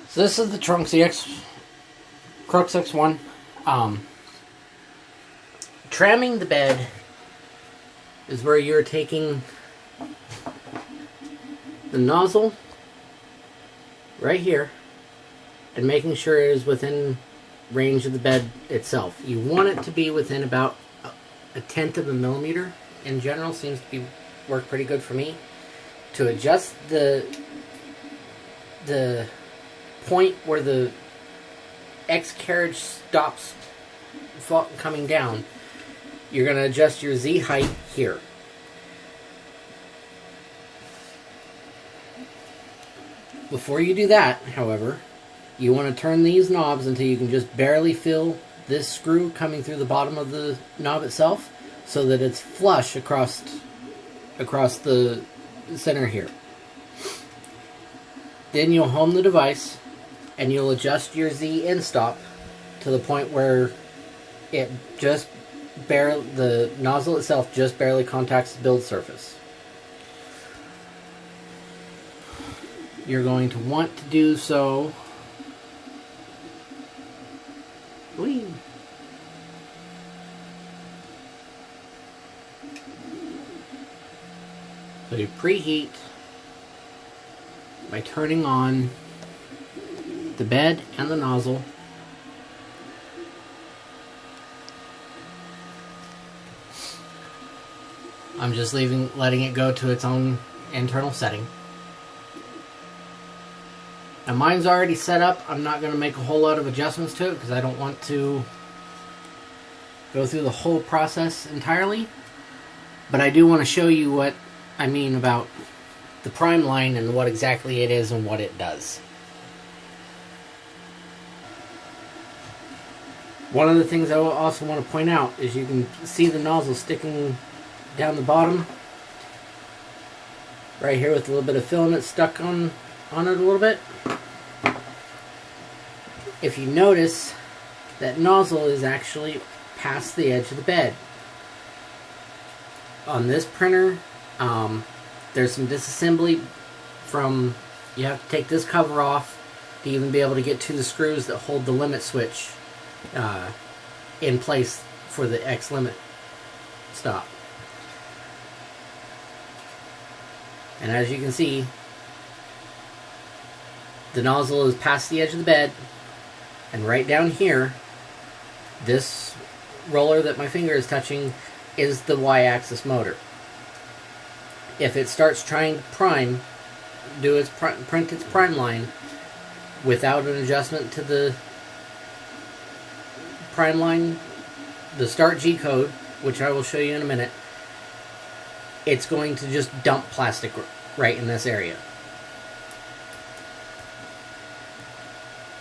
So this is the TronXY Crux1. Tramming the bed is where you're taking the nozzle right here and making sure it is within range of the bed itself. You want it to be within about a tenth of a millimeter. In general, seems to work pretty good for me. To adjust the point where the X carriage stops coming down, you're going to adjust your Z height here. Before you do that, however, you want to turn these knobs until you can just barely feel this screw coming through the bottom of the knob itself, so that it's flush across the center here. Then you'll home the device and you'll adjust your Z in stop to the point where it just the nozzle itself just barely contacts the build surface. You're going to want to do so. Whee. So you preheat by turning on the bed and the nozzle. I'm just letting it go to its own internal setting. Now mine's already set up. I'm not going to make a whole lot of adjustments to it because I don't want to go through the whole process entirely. But I do want to show you what I mean about the prime line and what exactly it is and what it does. One of the things I also want to point out is you can see the nozzle sticking down the bottom right here with a little bit of filament stuck on it a little bit. If you notice, that nozzle is actually past the edge of the bed. On this printer, there's some disassembly from, you have to take this cover off to even be able to get to the screws that hold the limit switch in place for the X limit stop. And as you can see, the nozzle is past the edge of the bed, and right down here, this roller that my finger is touching is the Y-axis motor. If it starts trying to print its prime line without an adjustment to the prime line, the start G code, which I will show you in a minute, it's going to just dump plastic right in this area.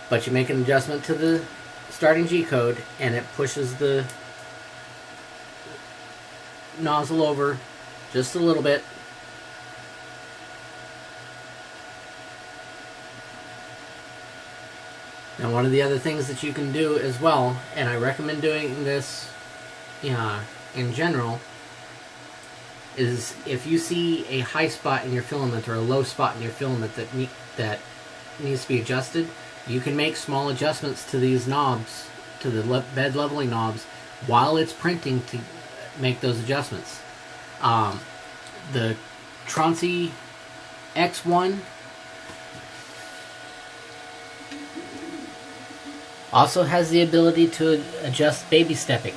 But you make an adjustment to the starting G code and it pushes the nozzle over just a little bit. Now, one of the other things that you can do as well, and I recommend doing this in general, is if you see a high spot in your filament or a low spot in your filament that needs to be adjusted, you can make small adjustments to these knobs, to the bed leveling knobs, while it's printing to make those adjustments. The TronXY X1 also has the ability to adjust baby stepping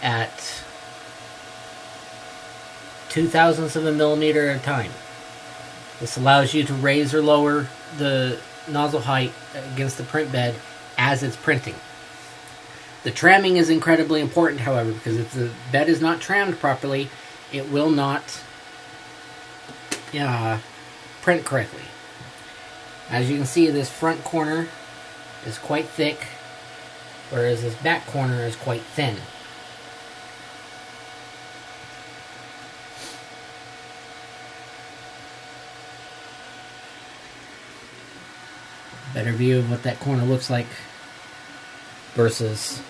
at 0.02 of a millimeter at a time. This allows you to raise or lower the nozzle height against the print bed as it's printing. The tramming is incredibly important, however, because if the bed is not trammed properly, it will not print correctly. As you can see, this front corner is quite thick, whereas this back corner is quite thin. Better view of what that corner looks like versus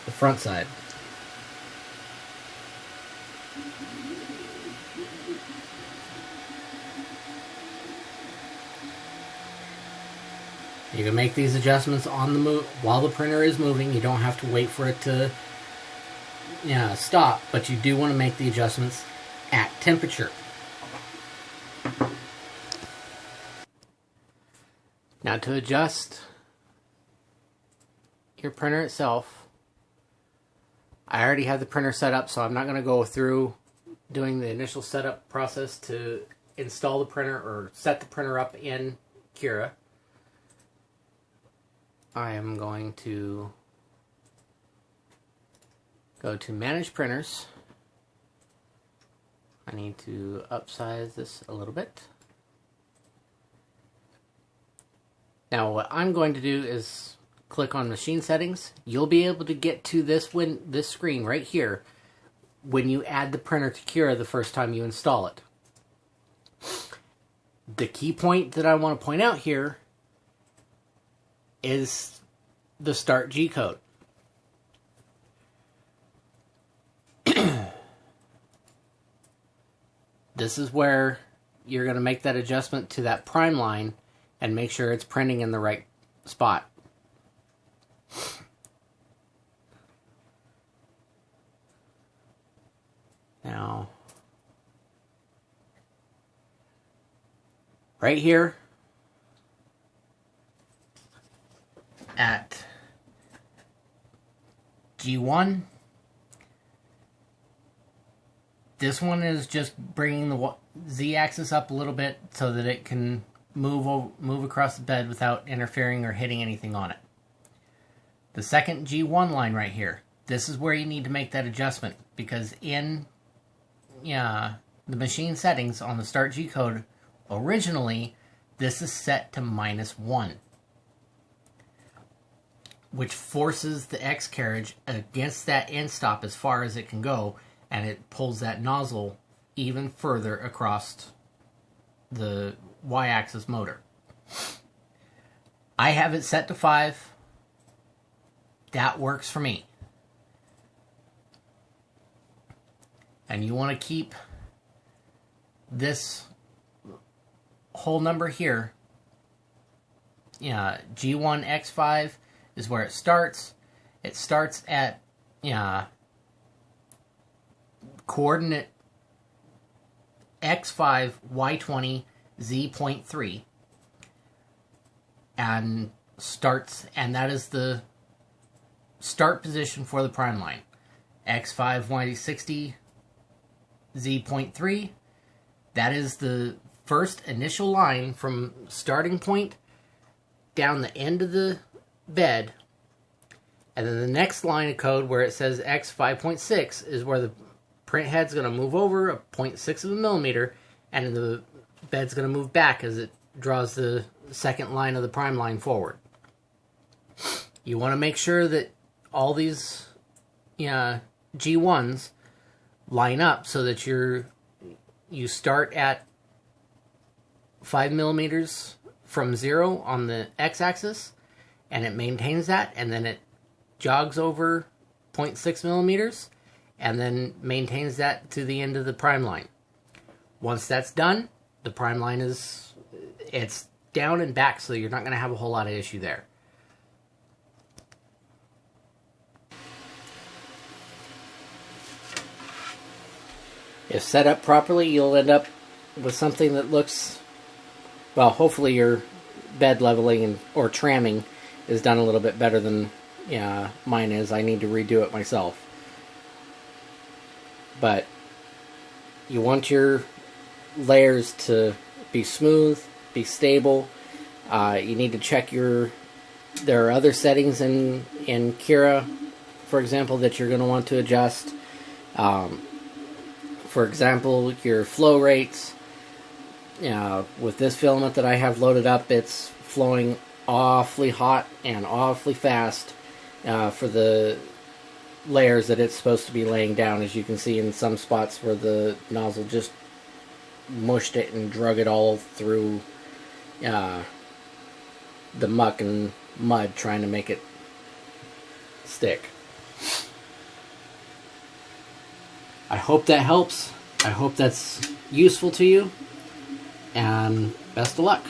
the front side. You can make these adjustments on the move while the printer is moving. You don't have to wait for it to stop, but you do want to make the adjustments at temperature. Now to adjust your printer itself, I already have the printer set up, so I'm not going to go through doing the initial setup process to install the printer or set the printer up in Cura. I am going to go to Manage Printers. I need to upsize this a little bit. Now what I'm going to do is click on Machine Settings. You'll be able to get to this screen right here when you add the printer to Cura the first time you install it. The key point that I want to point out here is the Start G code. This is where you're going to make that adjustment to that prime line and make sure it's printing in the right spot. Now, right here at G1, this one is just bringing the Z-axis up a little bit so that it can move across the bed without interfering or hitting anything on it. The second G1 line right here, this is where you need to make that adjustment, because in the machine settings on the Start G code, originally this is set to -1, which forces the X carriage against that end stop as far as it can go, and it pulls that nozzle even further across the Y-axis motor. I have it set to 5. That works for me. And you want to keep this whole number here. G1X5 is where it starts. It starts at coordinate X5 Y20 Z.3 and that is the start position for the prime line. X5 Y60 Z.3, that is the first initial line from starting point down the end of the bed, and then the next line of code where it says X5.6 is where the print head's going to move over a 0.6 of a millimeter, and the bed's going to move back as it draws the second line of the prime line forward. You want to make sure that all these G1s line up so that you start at 5 millimeters from 0 on the X-axis, and it maintains that, and then it jogs over 0.6 millimeters, and then maintains that to the end of the prime line. Once that's done, the prime line it's down and back, so you're not going to have a whole lot of issue there. If set up properly, you'll end up with something that looks, well, hopefully your bed leveling or tramming is done a little bit better than mine is. I need to redo it myself. But you want your layers to be smooth, be stable. You need to check there are other settings in Cura, for example, that you're going to want to adjust. For example, your flow rates. With this filament that I have loaded up, it's flowing awfully hot and awfully fast for the layers that it's supposed to be laying down, as you can see in some spots where the nozzle just mushed it and drug it all through the muck and mud trying to make it stick. I hope that helps. I hope that's useful to you, and best of luck.